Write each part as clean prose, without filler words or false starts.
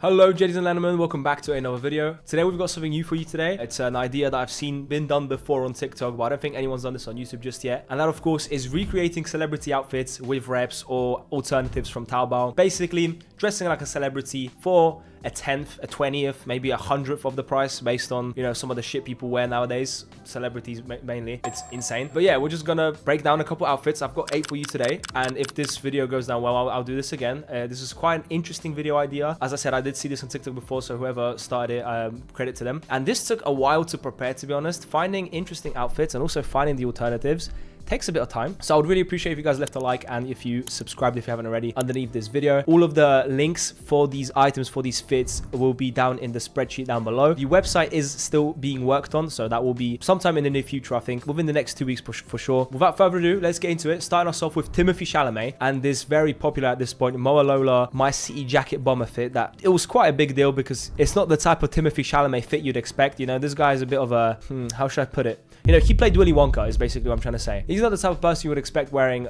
Hello ladies and gentlemen, welcome back to another video. Today we've got something new for you today. It's an idea that I've seen been done before on TikTok, but I don't think anyone's done this on YouTube just yet. And that of course is recreating celebrity outfits with reps or alternatives from Taobao. Basically dressing like a celebrity for a 10th, a 20th, maybe a 100th of the price based on, you know, some of the shit people wear nowadays. Celebrities mainly. It's insane. But yeah, we're just gonna break down a couple outfits. I've got 8 for you today. And if this video goes down well, I'll do this again. This is quite an interesting video idea. As I said, I did see this on TikTok before, so whoever started it, credit to them. And this took a while to prepare, to be honest. Finding interesting outfits and also finding the alternatives takes a bit of time, so I would really appreciate if you guys left a like and if you subscribed if you haven't already underneath this video. All of the links for these items, for these fits, will be down in the spreadsheet down below. The website is still being worked on, so that will be sometime in the near future, I think within the next 2 weeks for sure. Without further ado, let's get into it. Starting us off with Timothée Chalamet and this very popular at this point Moa Lola My City Jacket Bomber fit. That it was quite a big deal because it's not the type of Timothée Chalamet fit you'd expect. You know, this guy is a bit of a how should I put it, you know, he played Willy Wonka is basically what I'm trying to say. He's not the type of person you would expect wearing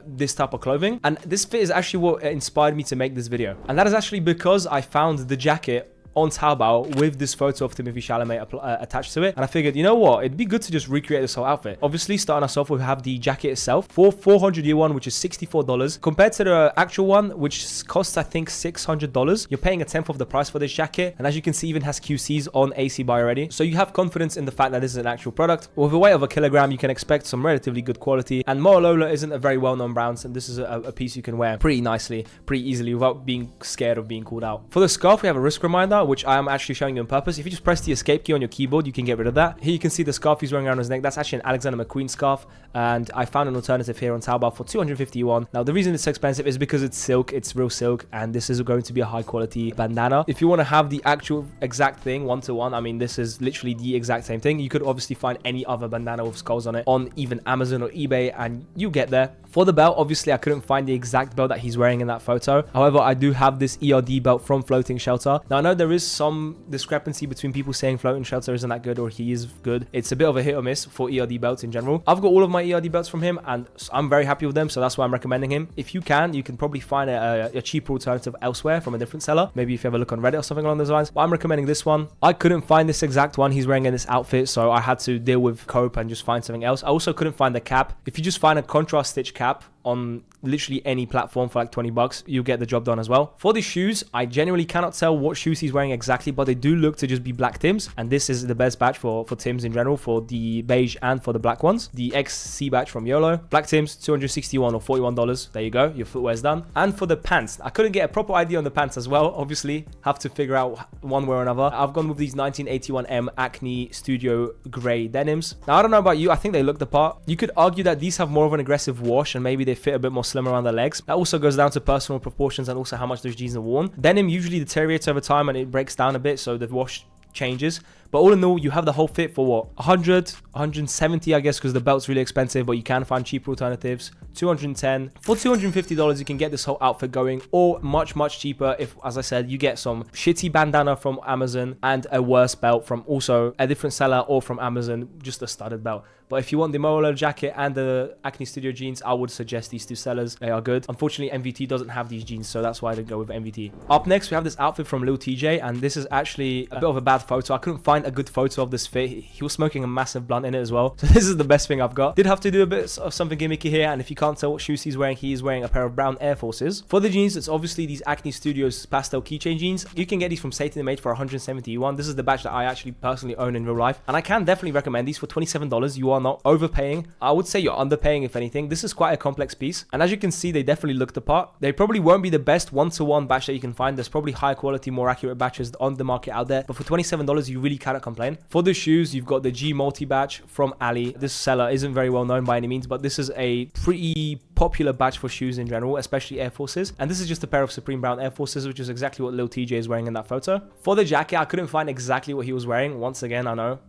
this type of clothing. And this fit is actually what inspired me to make this video. And that is actually because I found the jacket on Taobao with this photo of Timothée Chalamet attached to it. And I figured, you know what, it'd be good to just recreate this whole outfit. Obviously, starting us off, we have the jacket itself for 400 yuan, which is $64. Compared to the actual one, which costs, I think, $600, you're paying a 10th of the price for this jacket. And as you can see, even has QCs on AC Buy already. So you have confidence in the fact that this is an actual product. With a weight of a kilogram, you can expect some relatively good quality. And Moa Lola isn't a very well-known brand, and this is a piece you can wear pretty nicely, pretty easily, without being scared of being called out. For the scarf, we have a wrist reminder, which I am actually showing you on purpose. If you just press the escape key on your keyboard, you can get rid of that. Here you can see the scarf he's wearing around his neck. That's actually an Alexander McQueen scarf, and I found an alternative here on Taobao for 250 yuan. Now the reason it's so expensive is because it's silk, it's real silk, and this is going to be a high quality bandana. If you want to have the actual exact thing one-to-one, I mean, this is literally the exact same thing. You could obviously find any other bandana with skulls on it on even Amazon or eBay, and you get there. For the belt, obviously I couldn't find the exact belt that he's wearing in that photo. However, I do have this ERD belt from Floating Shelter. Now I know there is some discrepancy between people saying Floating Shelter isn't that good or he is good. It's a bit of a hit or miss for ERD belts in general. I've got all of my ERD belts from him and I'm very happy with them, so that's why I'm recommending him. If you can probably find a cheaper alternative elsewhere from a different seller. Maybe if you have a look on Reddit or something along those lines. But I'm recommending this one. I couldn't find this exact one he's wearing in this outfit, so I had to deal with cope and just find something else. I also couldn't find the cap. If you just find a contrast stitch cap on literally any platform for like 20 bucks, you get the job done as well. For the shoes, I genuinely cannot tell what shoes he's wearing exactly, but they do look to just be black Tims, and this is the best batch for Tims in general, for the beige and for the black ones. The XC batch from YOLO, black Tims, 261 or $41. There you go, your footwear's done. And for the pants, I couldn't get a proper idea on the pants as well. Obviously have to figure out one way or another. I've gone with these 1981M Acne Studio Gray denims. Now I don't know about you, I think they look the part. You could argue that these have more of an aggressive wash and maybe they fit a bit more slim around the legs. That also goes down to personal proportions and also how much those jeans are worn. Denim usually deteriorates over time and it breaks down a bit, so the wash changes. But all in all, you have the whole fit for what, 100, 170, I guess, because the belt's really expensive, but you can find cheaper alternatives. 210. For $250, you can get this whole outfit going, or much cheaper if, as I said, you get some shitty bandana from Amazon and a worse belt from also a different seller or from Amazon, just a studded belt. But if you want the Moa jacket and the Acne Studio jeans, I would suggest these two sellers. They are good. Unfortunately, MVT doesn't have these jeans, so that's why I didn't go with MVT. Up next, we have this outfit from Lil Tjay, and this is actually a bit of a bad photo. I couldn't find a good photo of this fit. He was smoking a massive blunt in it as well. So this is the best thing I've got. Did have to do a bit of something gimmicky here, and if you can't tell what shoes he's wearing, he is wearing a pair of brown Air Forces. For the jeans, it's obviously these Acne Studios pastel keychain jeans. You can get these from Satan Made for 170 yuan. This is the batch that I actually personally own in real life, and I can definitely recommend these for $27. You are not overpaying. I would say you're underpaying, if anything. This is quite a complex piece, and as you can see, they definitely look the part. They probably won't be the best one-to-one batch that you can find. There's probably high quality, more accurate batches on the market out there, but for $27, you really cannot complain. For the shoes, you've got the G multi batch from Ali. This seller isn't very well known by any means, but this is a pretty popular batch for shoes in general, especially Air Forces. And this is just a pair of Supreme Brown Air Forces, which is exactly what Lil Tjay is wearing in that photo. For the jacket, I couldn't find exactly what he was wearing. Once again, I know,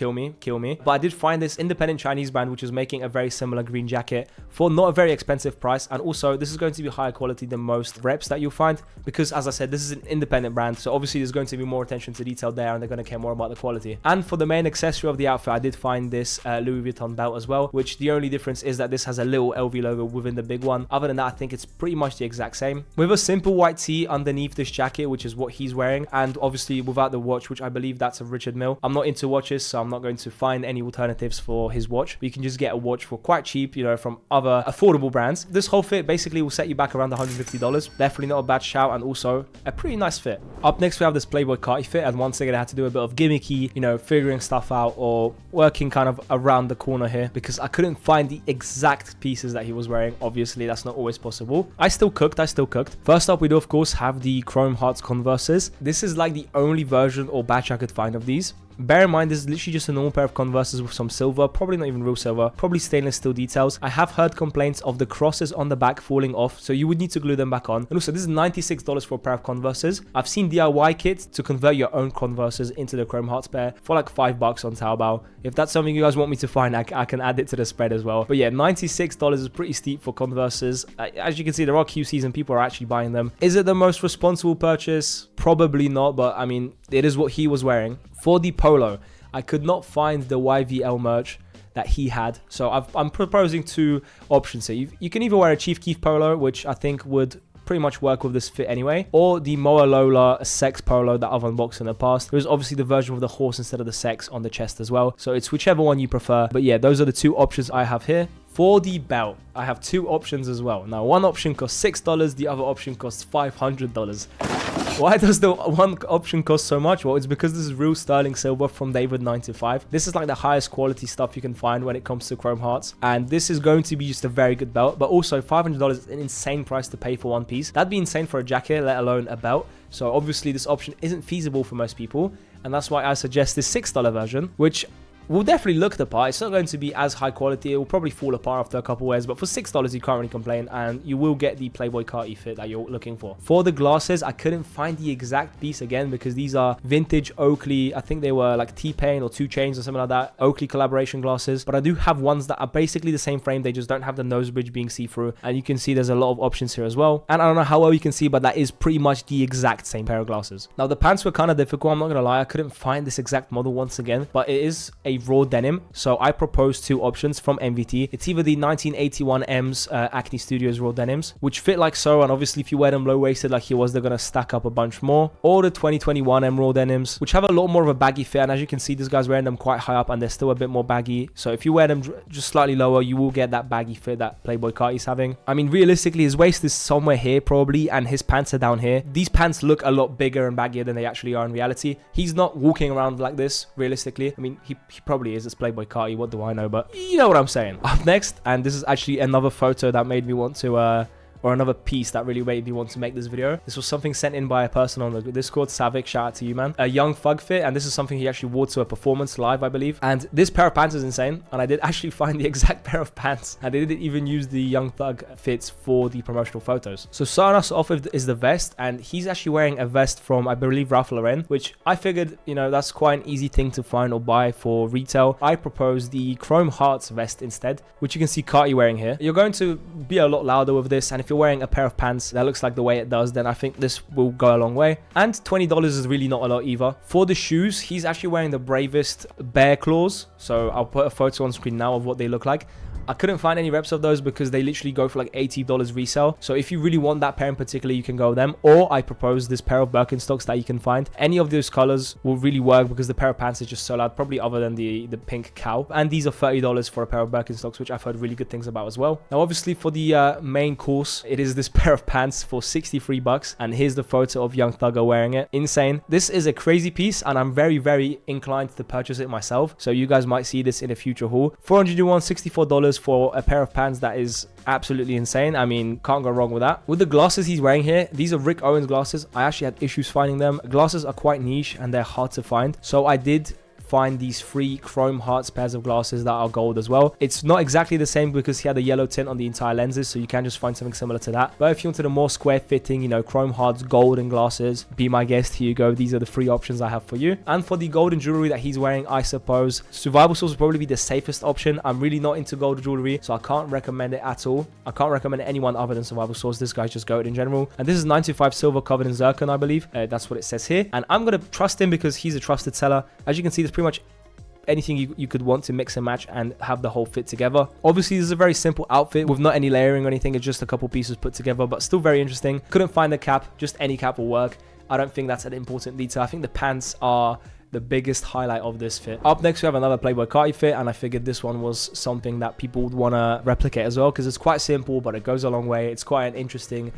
kill me. But I did find this independent Chinese brand which is making a very similar green jacket for not a very expensive price. And also this is going to be higher quality than most reps that you'll find, because as I said, this is an independent brand, so obviously there's going to be more attention to detail there, and they're going to care more about the quality. And for the main accessory of the outfit, I did find this Louis Vuitton belt as well, which the only difference is that this has a little LV logo within the big one. Other than that, I think it's pretty much the exact same, with a simple white tee underneath this jacket, which is what he's wearing, and obviously without the watch, which I believe that's a Richard Mille. I'm not into watches, so I'm not going to find any alternatives for his watch, but you can just get a watch for quite cheap, you know, from other affordable brands. This whole fit basically will set you back around $150. Definitely not a bad shout, and also a pretty nice fit. Up next we have this Playboi Carti fit, and once again I had to do a bit of gimmicky, you know, figuring stuff out or working kind of around the corner here, because I couldn't find the exact pieces that he was wearing. Obviously that's not always possible. I still cooked. First up, we do of course have the Chrome Hearts Converses. This is like the only version or batch I could find of these. Bear in mind, this is literally just a normal pair of Converses with some silver, probably not even real silver, probably stainless steel details. I have heard complaints of the crosses on the back falling off, so you would need to glue them back on. And also, this is $96 for a pair of Converses. I've seen DIY kits to convert your own Converses into the Chrome Hearts pair for like $5 on Taobao. If that's something you guys want me to find, I can add it to the spread as well. But yeah, $96 is pretty steep for Converses. As you can see, there are QCs and people are actually buying them. Is it the most responsible purchase? Probably not, but I mean, it is what he was wearing. For the polo, I could not find the YVL merch that he had, so I'm proposing two options here. You can either wear a Chief Keef polo, which I think would pretty much work with this fit anyway, or the Moa Lola Sex polo that I've unboxed in the past. There's obviously the version with the horse instead of the sex on the chest as well, so it's whichever one you prefer. But yeah, those are the two options I have here. For the belt, I have two options as well. Now, one option costs $6, the other option costs $500. Why does the one option cost so much? Well, it's because this is real sterling silver from David 9to5. This is like the highest quality stuff you can find when it comes to Chrome Hearts, and this is going to be just a very good belt. But also $500 is an insane price to pay for one piece. That'd be insane for a jacket, let alone a belt. So obviously this option isn't feasible for most people, and that's why I suggest this $6 version, which will definitely look the part. It's not going to be as high quality. It will probably fall apart after a couple wears, but for $6 you can't really complain, and you will get the Playboi Carti fit that you're looking for. For the glasses, I couldn't find the exact piece again, because these are vintage Oakley. I think they were like T-Pain or 2 Chainz or something like that, Oakley collaboration glasses. But I do have ones that are basically the same frame. They just don't have the nose bridge being see-through, and you can see there's a lot of options here as well. And I don't know how well you can see, but that is pretty much the exact same pair of glasses. Now, the pants were kind of difficult, I'm not gonna lie. I couldn't find this exact model once again, but it is a raw denim, so I proposed two options from MVT. It's either the 1981 M's Acne Studios raw denims, which fit like so, and obviously if you wear them low-waisted like he was, they're gonna stack up a bunch more, or the 2021 M raw denims, which have a lot more of a baggy fit. And as you can see, this guy's wearing them quite high up and they're still a bit more baggy, so if you wear them just slightly lower, you will get that baggy fit that Playboi Carti's having. I mean, realistically, his waist is somewhere here probably, and his pants are down here. These pants look a lot bigger and baggier than they actually are in reality. He's not walking around like this realistically. I mean, he probably is. It's Playboi Carti, what do I know, but you know what I'm saying. Up next, and this is actually another photo that made me want to or another piece that really made me want to make this video. This was something sent in by a person on the Discord, Savik, shout out to you, man. A Young Thug fit, and this is something he actually wore to a performance live, I believe. And this pair of pants is insane, and I did actually find the exact pair of pants, and they didn't even use the Young Thug fits for the promotional photos. So starting us off with is the vest, and he's actually wearing a vest from, I believe, Ralph Lauren, which I figured, you know, that's quite an easy thing to find or buy for retail. I proposed the Chrome Hearts vest instead, which you can see Carti wearing here. You're going to be a lot louder with this, and if you're wearing a pair of pants that looks like the way it does, then I think this will go a long way. And $20 is really not a lot either. For the shoes, he's actually wearing the Bravest Bear Claws, so I'll put a photo on screen now of what they look like. I couldn't find any reps of those because they literally go for like $80 resale. So if you really want that pair in particular, you can go with them. Or I propose this pair of Birkenstocks that you can find. Any of those colors will really work because the pair of pants is just so loud, probably other than the pink cow. And these are $30 for a pair of Birkenstocks, which I've heard really good things about as well. Now, obviously for the main course, it is this pair of pants for $63. And here's the photo of Young Thugger wearing it. Insane. This is a crazy piece, and I'm very, very inclined to purchase it myself. So you guys might see this in a future haul. $464 for a pair of pants that is absolutely insane. I mean, can't go wrong with that. With the glasses he's wearing here, these are Rick Owens glasses. I actually had issues finding them. Glasses are quite niche and they're hard to find, so I did find these 3 chrome hearts pairs of glasses that are gold as well. It's not exactly the same because he had a yellow tint on the entire lenses, so you can just find something similar to that. But if you wanted a more square fitting, you know, chrome hearts golden glasses, be my guest. Here you go. These are the 3 options I have for you. And for the golden jewelry that he's wearing, I suppose survival source would probably be the safest option. I'm really not into gold jewelry, so I can't recommend it at all. I can't recommend anyone other than survival source. This guy's just goated in general. And this is 925 silver covered in zircon, I believe. That's what it says here. And I'm going to trust him because he's a trusted seller. As you can see, there's pretty much anything you could want to mix and match and have the whole fit together. Obviously, this is a very simple outfit with not any layering or anything. It's just a couple pieces put together, but still very interesting. Couldn't find a cap. Just any cap will work. I don't think that's an important detail. I think the pants are the biggest highlight of this fit. Up next, we have another Playboi Carti fit, and I figured this one was something that people would want to replicate as well because it's quite simple, but it goes a long way. It's quite an interesting,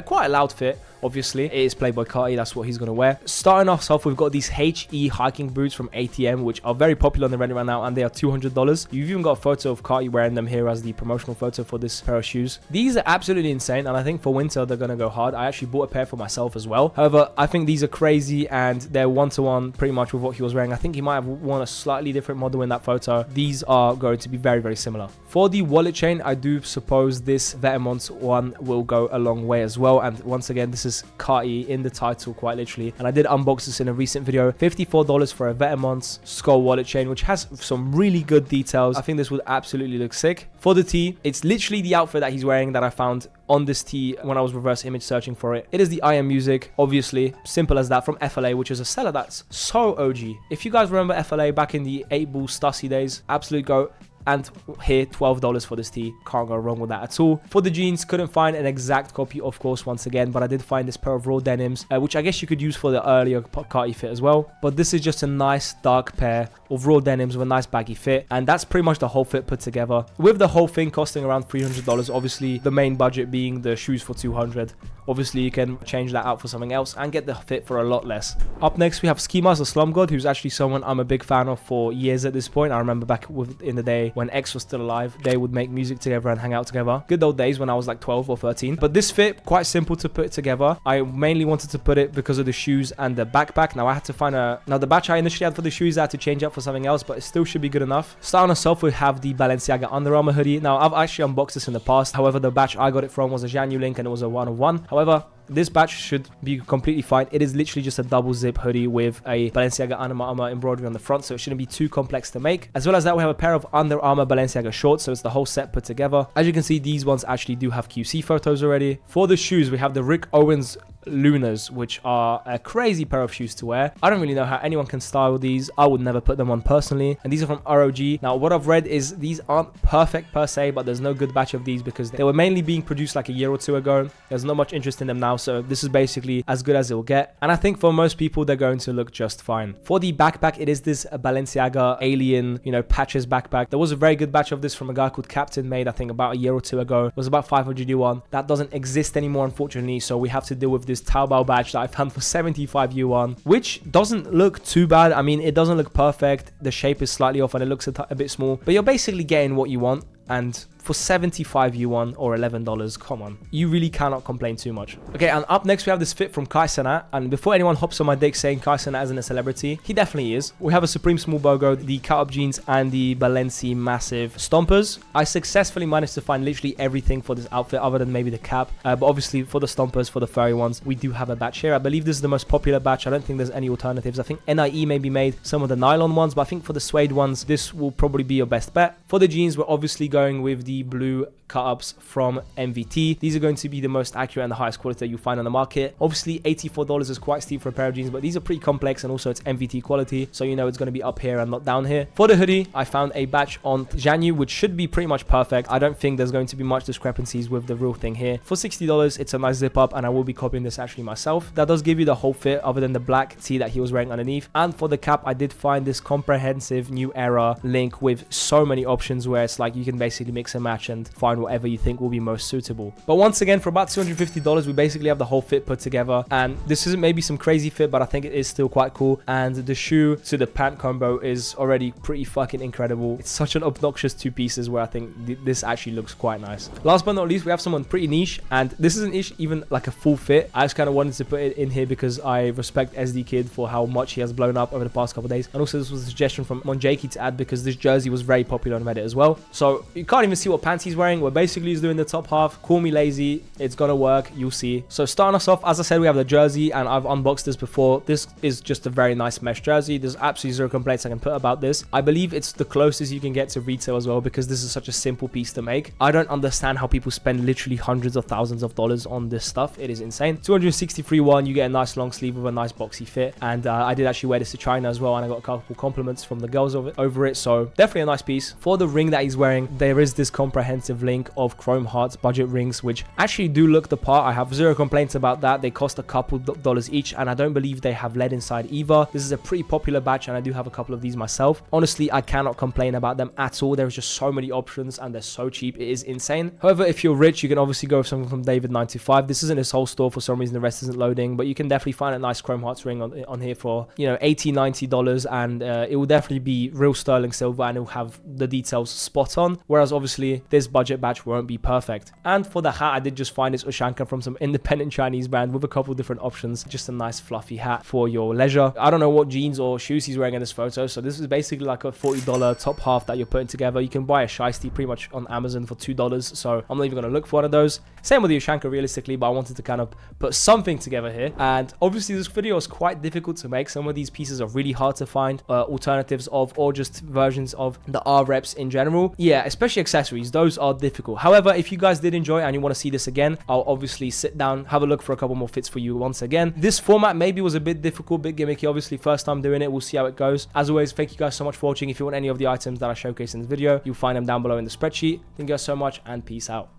quite a loud fit. Obviously, it is Playboi Carti. That's what he's going to wear. Starting us off, we've got these HE hiking boots from ATM, which are very popular on the Reddit right now, and they are $200. You've even got a photo of Carti wearing them here as the promotional photo for this pair of shoes. These are absolutely insane, and I think for winter, they're going to go hard. I actually bought a pair for myself as well. However, I think these are crazy, and they're one-to-one pretty much with what he was wearing. I think he might have worn a slightly different model in that photo. These are going to be very, very similar. For the wallet chain, I do suppose this Vetements one will go a long way as well, and once again, this is Carti in the title, quite literally, and I did unbox this in a recent video. $54 for a Vetements skull wallet chain, which has some really good details. I think this would absolutely look sick. For the tee, it's literally the outfit that he's wearing that I found on this tee when I was reverse image searching for it. It is the I Am Music, obviously, simple as that, from FLA, which is a seller that's so OG. If you guys remember FLA back in the 8-ball Stussy days, absolute goat. And here, $12 for this tee. Can't go wrong with that at all. For the jeans, couldn't find an exact copy, of course, once again, but I did find this pair of raw denims, which I guess you could use for the earlier Carti fit as well. But this is just a nice dark pair of raw denims with a nice baggy fit, and that's pretty much the whole fit put together, with the whole thing costing around $300. Obviously, the main budget being the shoes for $200. Obviously, you can change that out for something else and get the fit for a lot less. Up next, we have Mask the Slump God, who's actually someone I'm a big fan of for years at this point. I remember back in the day when X was still alive, they would make music together and hang out together. Good old days when I was like 12 or 13. But this fit, quite simple to put together. I mainly wanted to put it because of the shoes and the backpack. Now I had to find now the batch I initially had for the shoes, I had to change up for something else, but it still should be good enough. Starting us off, we have the Balenciaga Under Armour hoodie. Now I've actually unboxed this in the past. However, the batch I got it from was a Janu link and it was a 1-of-1. However, this batch should be completely fine. It is literally just a double zip hoodie with a Balenciaga Under Armour embroidery on the front, so it shouldn't be too complex to make. As well as that, we have a pair of Under Armour Balenciaga shorts, so it's the whole set put together. As you can see, these ones actually do have QC photos already. For the shoes, we have the Rick Owens Lunas, which are a crazy pair of shoes to wear. I don't really know how anyone can style these. I would never put them on personally, and these are from ROG. Now what I've read is these aren't perfect per se, but there's no good batch of these because they were mainly being produced like a year or two ago. There's not much interest in them now, so this is basically as good as it will get, and I think for most people they're going to look just fine. For the backpack, it is this Balenciaga alien, you know, patches backpack. There was a very good batch of this from a guy called Captain made, I think about a year or two ago. It was about 500 yuan. That doesn't exist anymore, unfortunately, so we have to deal with this Taobao badge that I found for 75 yuan, which doesn't look too bad. I mean, it doesn't look perfect. The shape is slightly off and it looks a bit small, but you're basically getting what you want. And for 75 yuan or $11, come on, you really cannot complain too much. Okay, and up next we have this fit from Cenat, and before anyone hops on my dick saying Cenat isn't a celebrity, he definitely is. We have a Supreme Small BOGO, the cut-up jeans, and the Balenci massive stompers. I successfully managed to find literally everything for this outfit other than maybe the cap, but obviously for the stompers, for the furry ones, we do have a batch here. I believe this is the most popular batch. I don't think there's any alternatives. I think NIE may be made some of the nylon ones, but I think for the suede ones, this will probably be your best bet. For the jeans, we're obviously going with the blue cut-ups from MVT. These are going to be the most accurate and the highest quality that you find on the market. Obviously, $84 is quite steep for a pair of jeans, but these are pretty complex, and also it's MVT quality, so you know it's going to be up here and not down here. For the hoodie, I found a batch on Janu, which should be pretty much perfect. I don't think there's going to be much discrepancies with the real thing here. For $60, it's a nice zip up, and I will be copying this actually myself. That does give you the whole fit other than the black tee that he was wearing underneath. And for the cap, I did find this comprehensive new era link with so many options where it's like you can basically mix and to match and find whatever you think will be most suitable. But once again, for about $250, we basically have the whole fit put together, and this isn't maybe some crazy fit, but I think it is still quite cool. And the shoe to the pant combo is already pretty fucking incredible. It's such an obnoxious two pieces where I think this actually looks quite nice. Last but not least, we have someone pretty niche, and this isn't even like a full fit. I just kind of wanted to put it in here because I respect SD Kid for how much he has blown up over the past couple of days, and also this was a suggestion from Monjaki to add because this jersey was very popular on Reddit as well. So you can't even see what pants he's wearing. We're basically just doing the top half. Call me lazy, it's gonna work, you'll see. So starting us off, as I said, we have the jersey, and I've unboxed this before. This is just a very nice mesh jersey. There's absolutely zero complaints I can put about this. I believe it's the closest you can get to retail as well because this is such a simple piece to make. I don't understand how people spend literally hundreds of thousands of dollars on this stuff. It is insane. 263 won. You get a nice long sleeve with a nice boxy fit, and I did actually wear this to China as well, and I got a couple compliments from the girls over it, so definitely a nice piece. For the ring that he's wearing, there is this comprehensive link of chrome hearts budget rings, which actually do look the part. I have zero complaints about that. They cost a couple dollars each, and I don't believe they have lead inside either. This is a pretty popular batch, and I do have a couple of these myself. Honestly, I cannot complain about them at all. There's just so many options, and they're so cheap. It is insane. However, if you're rich, you can obviously go with something from David925. This isn't his whole store. For some reason, the rest isn't loading, but you can definitely find a nice chrome hearts ring on here for, you know, $80-90, and it will definitely be real sterling silver, and it will have the details spot on, whereas obviously this budget batch won't be perfect. And for the hat, I did just find this Ushanka from some independent Chinese brand with a couple different options. Just a nice fluffy hat for your leisure. I don't know what jeans or shoes he's wearing in this photo, so this is basically like a $40 top half that you're putting together. You can buy a shiesty pretty much on Amazon for $2, so I'm not even going to look for one of those. Same with the Ushanka realistically, but I wanted to kind of put something together here. And obviously this video is quite difficult to make. Some of these pieces are really hard to find alternatives of, or just versions of the R reps in general. Yeah, especially accessories, those are difficult. However, if you guys did enjoy and you want to see this again, I'll obviously sit down, have a look for a couple more fits for you once again. This format maybe was a bit difficult, bit gimmicky. Obviously first time doing it, we'll see how it goes. As always, thank you guys so much for watching. If you want any of the items that I showcased in this video, you'll find them down below in the spreadsheet. Thank you guys so much, and peace out.